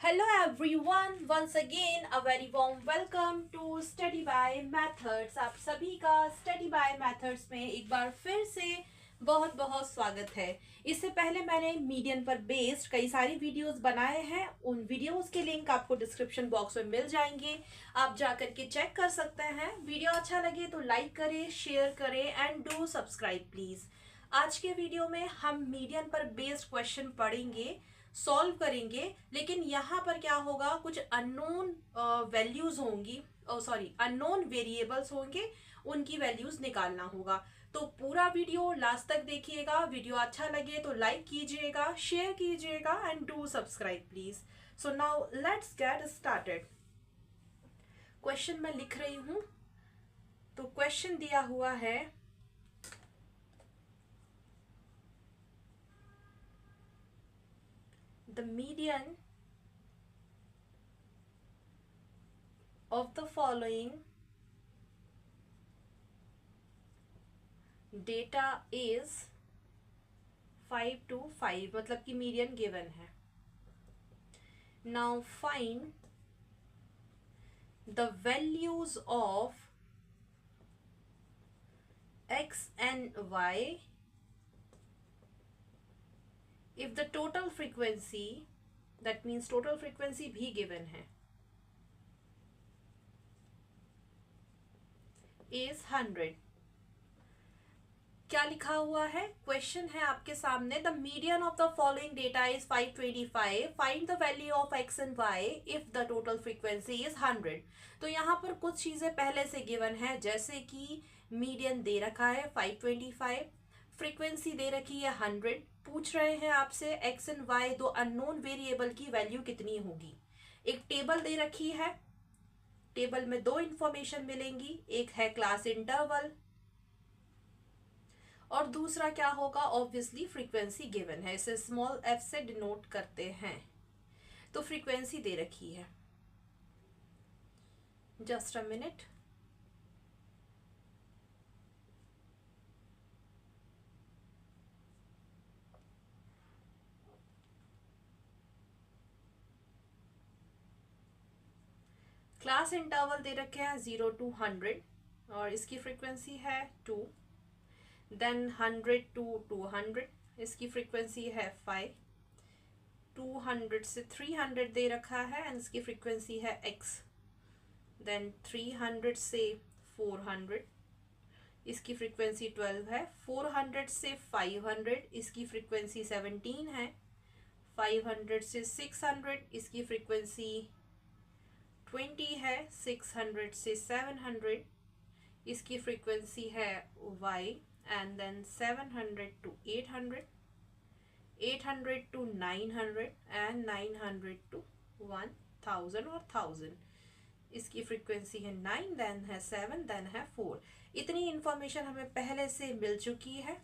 Hello everyone, once again a very warm welcome to Study by Methods। आप सभी का Study by Methods में एक बार फिर से बहुत बहुत स्वागत है। इससे पहले मैंने मीडियन पर बेस्ड कई सारी वीडियोस बनाए हैं। उन वीडियोस के लिंक आपको डिस्क्रिप्शन बॉक्स में मिल जाएंगे, आप जाकर के चेक कर सकते हैं। वीडियो अच्छा लगे तो लाइक करें, शेयर करें एंड डू सब्सक्राइब प्लीज। आज के वीडियो में हम मीडियन पर बेस्ड क्वेश्चन पढ़ेंगे, सॉल्व करेंगे, लेकिन यहाँ पर क्या होगा, कुछ अननोन वैल्यूज होंगी, अननोन वेरिएबल्स होंगे, उनकी वैल्यूज निकालना होगा। तो पूरा वीडियो लास्ट तक देखिएगा। वीडियो अच्छा लगे तो लाइक कीजिएगा, शेयर कीजिएगा and do subscribe please. So now let's get started. Question मैं लिख रही हूं। तो क्वेश्चन दिया हुआ है, the median of the following data is 5 to 5, मतलब कि मीडियन गिवन है। Now find the values of x and y if the total frequency, that means total frequency भी given है, is 100। क्या लिखा हुआ है? क्वेश्चन है आपके सामने, the median of the following data is 525, find the value of x and y if the total frequency is 100। तो यहाँ पर कुछ चीजें पहले से गिवन है, जैसे कि मीडियन दे रखा है 525, फ्रीक्वेंसी दे रखी है 100। पूछ रहे हैं आपसे x एंड y, दो अननोन वेरिएबल की वैल्यू कितनी होगी। एक टेबल दे रखी है, टेबल में दो इंफॉर्मेशन मिलेंगी, एक है क्लास इंटरवल और दूसरा क्या होगा, ऑब्वियसली फ्रीक्वेंसी गिवन है, इसे स्मॉल f से डिनोट करते हैं। तो फ्रीक्वेंसी दे रखी है, just a minute. Class interval दे रखे हैं 0 to 100 और इसकी फ्रीक्वेंसी है 2। देन 100 to 200, इसकी फ्रीक्वेंसी है 5। 200 से 300 दे रखा है एंड इसकी फ्रीक्वेंसी है x। देन 300 से 400, इसकी फ्रीक्वेंसी 12 है। 400 से 500, इसकी फ्रीक्वेंसी 17 है। 500 से 600, इसकी फ्रीक्वेंसी 20 है। 600 से 700, इसकी फ्रीक्वेंसी है y। And then 700 to 800, 800 to 900 and 900 to 1000 और 1000, इसकी फ्रीक्वेंसी है 9, देन है 7, देन है 4। इतनी इंफॉर्मेशन हमें पहले से मिल चुकी है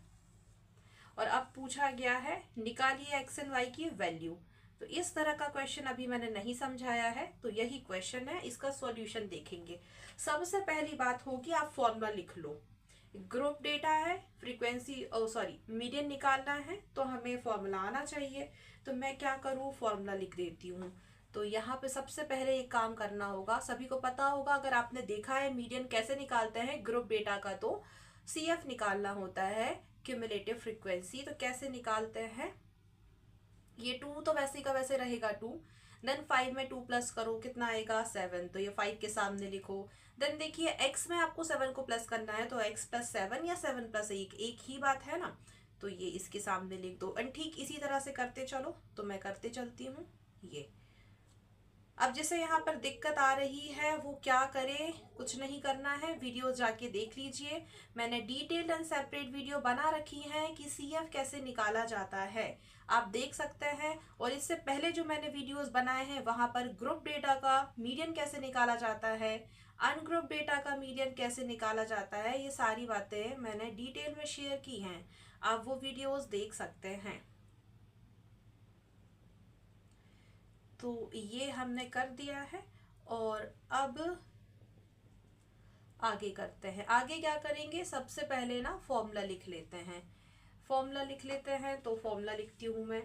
और अब पूछा गया है निकालिए x एंड y की वैल्यू। तो इस तरह का क्वेश्चन अभी मैंने नहीं समझाया है, तो यही क्वेश्चन है, इसका सॉल्यूशन देखेंगे। सबसे पहली बात होगी, आप फॉर्मूला लिख लो। ग्रुप डेटा है, फ्रीक्वेंसी मीडियन निकालना है, तो हमें फॉर्मूला आना चाहिए। तो मैं क्या करूँ, फॉर्मूला लिख देती हूँ। तो यहाँ पे सबसे पहले एक काम करना होगा, सभी को पता होगा, अगर आपने देखा है मीडियन कैसे निकालते हैं ग्रुप डेटा का, तो CF निकालना होता है, क्यूमुलेटिव फ्रीक्वेंसी। तो कैसे निकालते हैं, ये 2 तो वैसे का वैसे रहेगा 2। देन 5 में 2 प्लस करो, कितना आएगा 7, तो ये 5 के सामने लिखो। देन देखिए x में आपको 7 को प्लस करना है, तो x प्लस 7 या 7 प्लस 1 एक ही बात है ना, तो ये इसके सामने लिख दो। एंड ठीक इसी तरह से करते चलो, तो मैं करते चलती हूँ ये। अब जिसे यहाँ पर दिक्कत आ रही है वो क्या करे, कुछ नहीं करना है, वीडियो जाके देख लीजिए। मैंने डिटेल्ड एंड सेपरेट वीडियो बना रखी है कि CF कैसे निकाला जाता है, आप देख सकते हैं। और इससे पहले जो मैंने वीडियोस बनाए हैं वहां पर ग्रुप डेटा का मीडियन कैसे निकाला जाता है, अनग्रुप डेटा का मीडियन कैसे निकाला जाता है, ये सारी बातें मैंने डिटेल में शेयर की हैं, आप वो वीडियोस देख सकते हैं। तो ये हमने कर दिया है और अब आगे करते हैं। आगे क्या करेंगे, सबसे पहले ना फॉर्मूला लिख लेते हैं। फॉर्मूला लिख लेते हैं, तो फॉर्मूला लिखती हूँ मैं।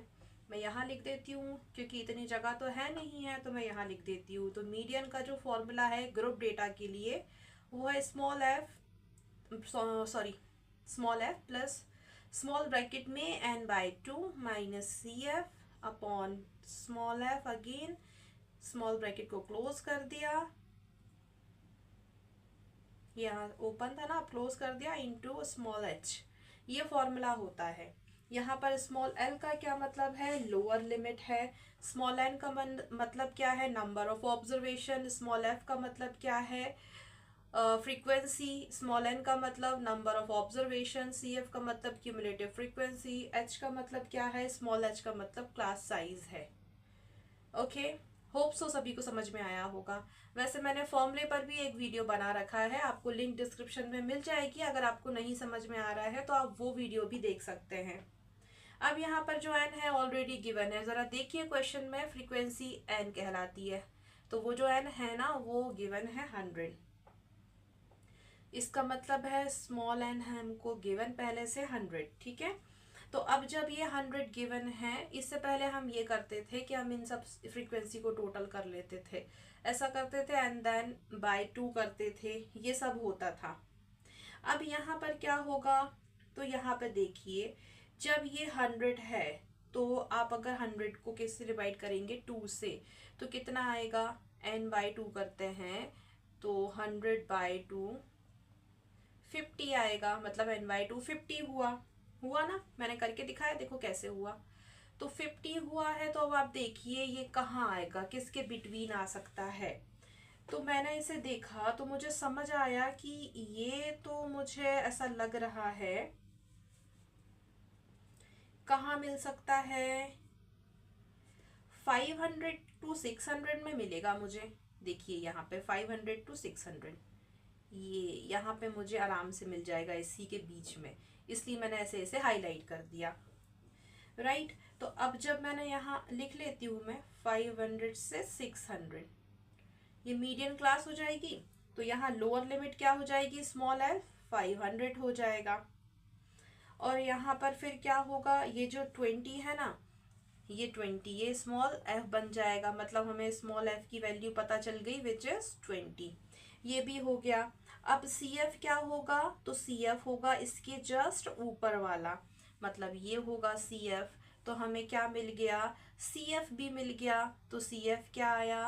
मैं यहाँ लिख देती हूँ, क्योंकि इतनी जगह तो है नहीं है, तो मैं यहाँ लिख देती हूँ। तो मीडियन का जो फॉर्मूला है ग्रुप डेटा के लिए वो है small F plus small bracket में n/2 minus C F upon small F, again small bracket को क्लोज कर दिया, यहाँ ओपन था ना, क्लोज कर दिया, इनटू स्मॉल एच। ये फॉर्मूला होता है। यहाँ पर स्मॉल एल का क्या मतलब है, लोअर लिमिट है। स्मॉल एन का मतलब क्या है, number of observation. Small F का मतलब क्या है, फ्रीक्वेंसी। स्मॉल एन का मतलब number of observation. C F का मतलब क्यूमुलेटिव फ्रीक्वेंसी। एच का मतलब क्या है, स्मॉल एच का मतलब क्लास साइज है। ओके, होप सो सभी को समझ में आया होगा। वैसे मैंने फॉर्मूले पर भी एक वीडियो बना रखा है, आपको लिंक डिस्क्रिप्शन में मिल जाएगी। अगर आपको नहीं समझ में आ रहा है तो आप वो वीडियो भी देख सकते हैं। अब यहाँ पर जो एन है ऑलरेडी गिवन है, जरा देखिए क्वेश्चन में फ्रीक्वेंसी एन कहलाती है, तो वो जो एन है ना वो गिवन है 100। इसका मतलब है स्मॉल एन है हमको गिवन पहले से 100, ठीक है। तो अब जब ये 100 गिवन है, इससे पहले हम ये करते थे कि हम इन सब फ्रीक्वेंसी को टोटल कर लेते थे, ऐसा करते थे एंड देन बाय 2 करते थे, ये सब होता था। अब यहाँ पर क्या होगा, तो यहाँ पे देखिए जब ये 100 है तो आप अगर 100 को किससे डिवाइड करेंगे, 2 से, तो कितना आएगा, n/2 करते हैं तो 100/2 50 आएगा, मतलब n/2 50 हुआ ना, मैंने करके दिखाया, देखो कैसे हुआ। तो 50 हुआ है, तो अब आप देखिए ये कहाँ आएगा, किसके बिटवीन आ सकता है। तो मैंने इसे देखा तो मुझे समझ आया कि ये तो मुझे ऐसा लग रहा है कहाँ मिल सकता है, 500 to 600 में मिलेगा मुझे। देखिए यहाँ पे 500 to 600, ये यहाँ पे मुझे आराम से मिल जाएगा इसी के बीच में, इसलिए मैंने ऐसे ऐसे हाईलाइट कर दिया, राइट। तो अब जब मैंने यहाँ लिख लेती हूँ मैं 500 से 600, ये मीडियन क्लास हो जाएगी। तो यहाँ लोअर लिमिट क्या हो जाएगी, स्मॉल एल 500 हो जाएगा। और यहाँ पर फिर क्या होगा, ये जो 20 है ना, ये 20 ये स्मॉल एफ बन जाएगा, मतलब हमें स्मॉल एफ की वैल्यू पता चल गई विच इज 20, ये भी हो गया। अब सी एफ क्या होगा, तो सी एफ होगा इसके जस्ट ऊपर वाला, मतलब ये होगा सी एफ। तो हमें क्या मिल गया, सी एफ भी मिल गया। तो सी एफ क्या आया,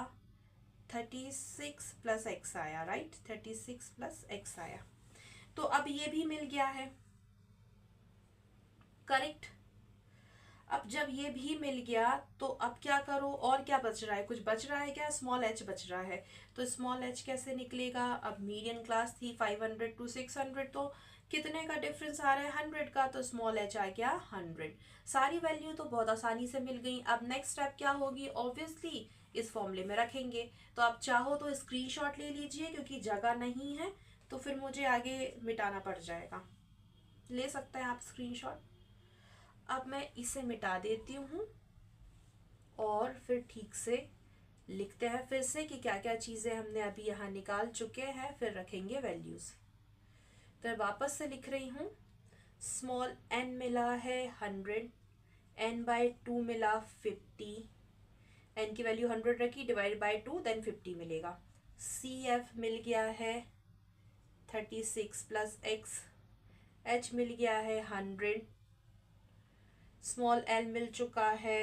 36 प्लस एक्स आया, राइट, 36 प्लस एक्स आया। तो अब ये भी मिल गया है, करेक्ट। अब जब ये भी मिल गया तो अब क्या करो, और क्या बच रहा है, कुछ बच रहा है क्या, स्मॉल एच बच रहा है। तो स्मॉल एच कैसे निकलेगा, अब मीडियन क्लास थी 500 to 600, तो कितने का डिफरेंस आ रहा है, 100 का, तो स्मॉल एच आ गया 100। सारी वैल्यू तो बहुत आसानी से मिल गई। अब नेक्स्ट स्टेप क्या होगी, ऑब्वियसली इस फॉर्मूले में रखेंगे। तो आप चाहो तो स्क्रीनशॉट ले लीजिए, क्योंकि जगह नहीं है तो फिर मुझे आगे मिटाना पड़ जाएगा, ले सकते हैं आप स्क्रीनशॉट। अब मैं इसे मिटा देती हूँ और फिर ठीक से लिखते हैं फिर से कि क्या क्या चीज़ें हमने अभी यहाँ निकाल चुके हैं, फिर रखेंगे वैल्यूज़। तो वापस से लिख रही हूँ, स्मॉल n मिला है 100, n/2 मिला 50, n की वैल्यू 100 रखी, डिवाइड बाय 2 देन 50 मिलेगा। सी एफ मिल गया है 36 प्लस एक्स, h मिल गया है 100, स्मॉल एल मिल चुका है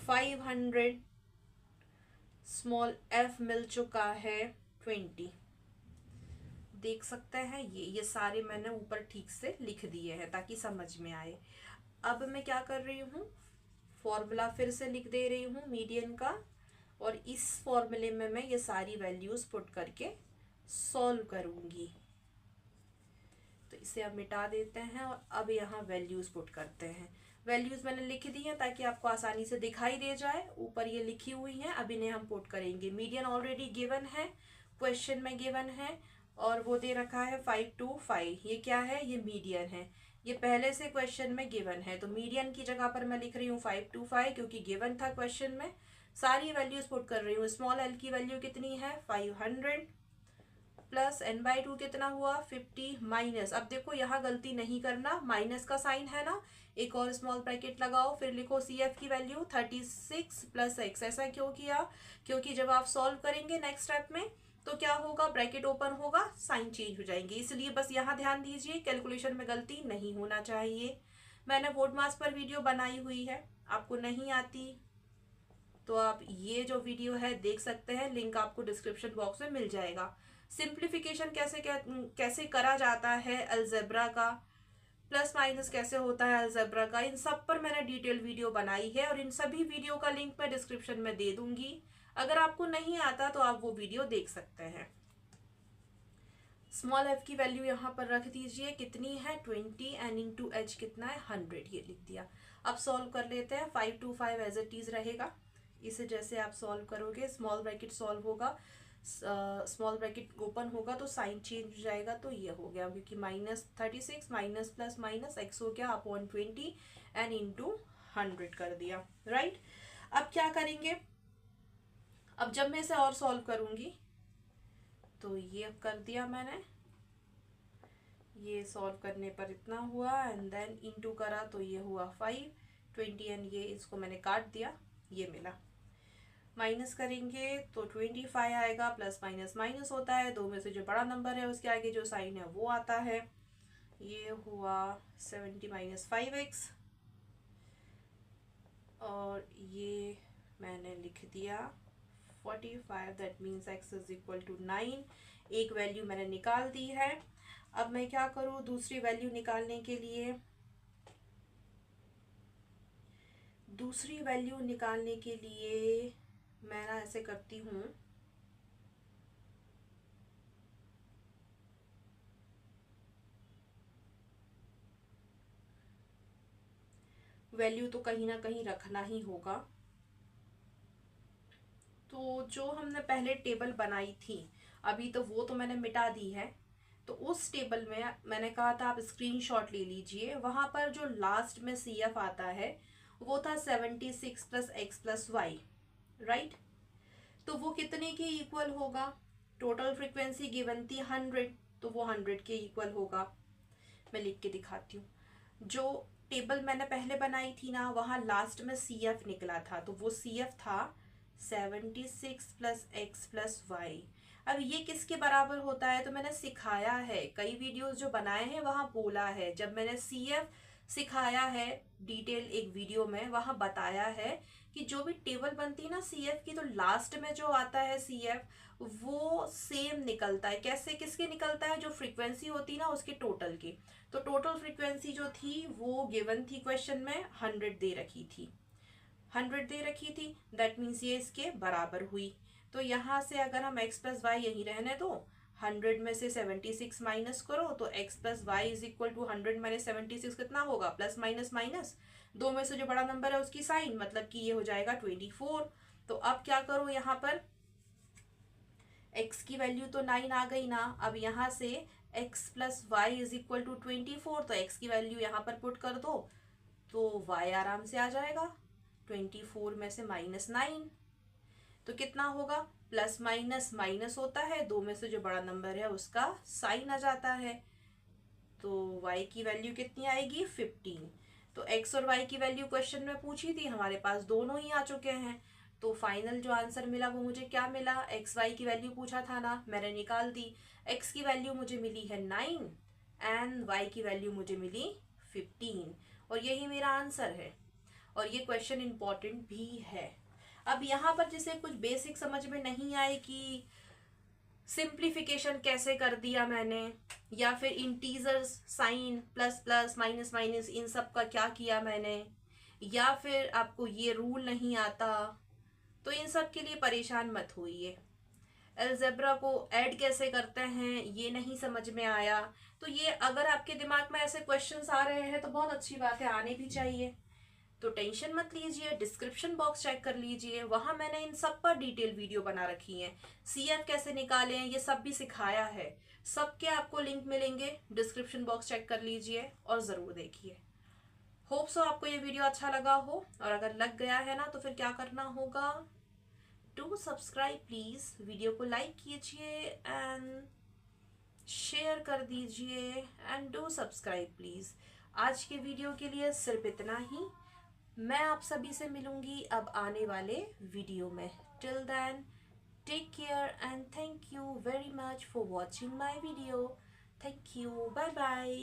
500, स्मॉल एफ मिल चुका है 20। देख सकते हैं ये सारे मैंने ऊपर ठीक से लिख दिए हैं ताकि समझ में आए। अब मैं क्या कर रही हूँ, फॉर्मूला फिर से लिख दे रही हूँ मीडियन का, और इस फॉर्मूले में मैं ये सारी वैल्यूज पुट करके सॉल्व करूँगी। तो इसे अब मिटा देते हैं और अब यहाँ वैल्यूज पुट करते हैं। वैल्यूज मैंने लिख दी हैं ताकि आपको आसानी से दिखाई दे जाए, ऊपर ये लिखी हुई हैं, अब इन्हें हम पुट करेंगे। मीडियन ऑलरेडी गिवन है, क्वेश्चन में गिवन है, और वो दे रखा है 5 to 5। ये क्या है, ये मीडियन है, ये पहले से क्वेश्चन में गिवन है। तो मीडियन की जगह पर मैं लिख रही हूँ 5 to 5, क्योंकि गिवन था क्वेश्चन में। सारी वैल्यूज पुट कर रही हूँ। स्मॉल एल की वैल्यू कितनी है, 500, प्लस n/2 कितना हुआ 50 माइनस, अब देखो यहाँ गलती नहीं करना, माइनस का साइन है ना, एक और स्मॉल ब्रैकेट लगाओ, फिर लिखो CF की वैल्यू 36 प्लस x। ऐसा क्यों किया, क्योंकि जब आप सॉल्व करेंगे नेक्स्ट स्टेप में तो क्या होगा, ब्रैकेट ओपन होगा, साइन चेंज हो जाएंगे, इसलिए बस यहाँ ध्यान दीजिए कैलकुलेशन में गलती नहीं होना चाहिए। मैंने बोर्डमास पर वीडियो बनाई हुई है, आपको नहीं आती तो आप ये जो वीडियो है देख सकते हैं, लिंक आपको डिस्क्रिप्शन बॉक्स में मिल जाएगा। सिंप्लीफिकेशन कैसे करा जाता है अलजेब्रा का, प्लस माइनस कैसे होता है अलजेब्रा का, इन सब पर मैंने डिटेल वीडियो बनाई है और इन सभी वीडियो का लिंक मैं डिस्क्रिप्शन में दे दूंगी। अगर आपको नहीं आता तो आप वो वीडियो देख सकते हैं। स्मॉल f की वैल्यू यहाँ पर रख दीजिए, कितनी है 20 एंड इंटू h कितना है 100, ये लिख दिया। अब सॉल्व कर लेते हैं, 5 to 5 एज इट इज रहेगा। इसे जैसे आप सॉल्व करोगे, स्मॉल ब्रैकेट सॉल्व होगा, स्मॉल ब्रैकेट ओपन होगा तो साइन चेंज हो जाएगा, तो ये हो गया, क्योंकि -36 माइनस प्लस माइनस x हो गया अपॉन 20 एंड इंटू 100 कर दिया, राइट। अब क्या करेंगे, अब जब मैं इसे और सॉल्व करूंगी तो ये कर दिया मैंने, ये सॉल्व करने पर इतना हुआ एंड देन इंटू करा तो ये हुआ 5, 20 एंड ये इसको मैंने काट दिया, ये मिला। माइनस करेंगे तो 25 आएगा, प्लस माइनस माइनस होता है, दो में से जो बड़ा नंबर है उसके आगे जो साइन है वो आता है, ये हुआ 70 माइनस 5x और ये मैंने लिख दिया 45, that means x is equal to 9। एक वैल्यू मैंने निकाल दी है। अब मैं क्या करूँ, दूसरी वैल्यू निकालने के लिए, मैं ना ऐसे करती हूँ, वैल्यू तो कहीं ना कहीं रखना ही होगा। तो जो हमने पहले टेबल बनाई थी अभी, तो वो तो मैंने मिटा दी है, तो उस टेबल में मैंने कहा था आप स्क्रीनशॉट ले लीजिए, वहां पर जो लास्ट में CF आता है वो था 76 plus x plus Y, right. तो वो कितने के इक्वल होगा, टोटल फ्रीक्वेंसी गिवन थी 100, तो वो 100 के इक्वल होगा। मैं लिख के दिखाती हूँ, जो टेबल मैंने पहले बनाई थी ना, वहाँ लास्ट में CF निकला था, तो वो CF था 76 प्लस x प्लस वाई। अब ये किसके बराबर होता है, तो मैंने सिखाया है, कई वीडियोस जो बनाए हैं वहाँ बोला है, जब मैंने CF सिखाया है डिटेल एक वीडियो में, वहाँ बताया है कि जो भी टेबल बनती है ना CF की, तो लास्ट में जो आता है CF वो सेम निकलता है। कैसे, किसके निकलता है, जो फ्रीक्वेंसी होती है ना उसके टोटल की। तो टोटल फ्रीक्वेंसी जो थी वो गिवन थी क्वेश्चन में, 100 दे रखी थी, 100 दे रखी थी, दैट मीन्स ये इसके बराबर हुई। तो यहाँ से अगर हम x प्लस वाई यहीं रहने दो, 100 में से 76 माइनस करो तो x plus Y is equal to 100 minus 76 कितना होगा, प्लस माइनस माइनस, दो में से जो बड़ा नंबर है उसकी साइन, मतलब कि ये हो जाएगा 24। तो अब क्या करो, यहाँ पर x की वैल्यू तो 9 आ गई ना, अब यहाँ से x plus Y is equal to 24, तो x की वैल्यू यहाँ पर पुट कर दो तो y आराम से आ जाएगा, 24 में से -9 तो कितना होगा, प्लस माइनस माइनस होता है, दो में से जो बड़ा नंबर है उसका साइन आ जाता है, तो y की वैल्यू कितनी आएगी 15। तो x और y की वैल्यू क्वेश्चन में पूछी थी, हमारे पास दोनों ही आ चुके हैं, तो फाइनल जो आंसर मिला वो मुझे क्या मिला, x y की वैल्यू पूछा था ना, मैंने निकाल दी, x की वैल्यू मुझे मिली है 9 एंड y की वैल्यू मुझे मिली 15 और यही मेरा आंसर है। और ये क्वेश्चन इंपॉर्टेंट भी है। अब यहाँ पर जैसे कुछ बेसिक समझ में नहीं आए कि सिंप्लीफिकेशन कैसे कर दिया मैंने, या फिर integers sign plus plus minus minus इन सब का क्या किया मैंने, या फिर आपको ये रूल नहीं आता, तो इन सब के लिए परेशान मत होइए। अलजेब्रा को ऐड कैसे करते हैं ये नहीं समझ में आया, तो ये अगर आपके दिमाग में ऐसे क्वेश्चंस आ रहे हैं तो बहुत अच्छी बात है, आने भी चाहिए, तो टेंशन मत लीजिए, डिस्क्रिप्शन बॉक्स चेक कर लीजिए, वहां मैंने इन सब पर डिटेल वीडियो बना रखी है, CF कैसे निकालें ये सब भी सिखाया है, सबके आपको लिंक मिलेंगे, डिस्क्रिप्शन बॉक्स चेक कर लीजिए और ज़रूर देखिए। होप सो आपको ये वीडियो अच्छा लगा हो, और अगर लग गया है ना तो फिर क्या करना होगा, टू सब्सक्राइब प्लीज़, वीडियो को लाइक कीजिए एंड शेयर कर दीजिए एंड डू सब्सक्राइब प्लीज़। आज के वीडियो के लिए सिर्फ इतना ही। मैं आप सभी से मिलूंगी अब आने वाले वीडियो में। Till then take care and thank you very much for watching my video. Thank you, bye bye.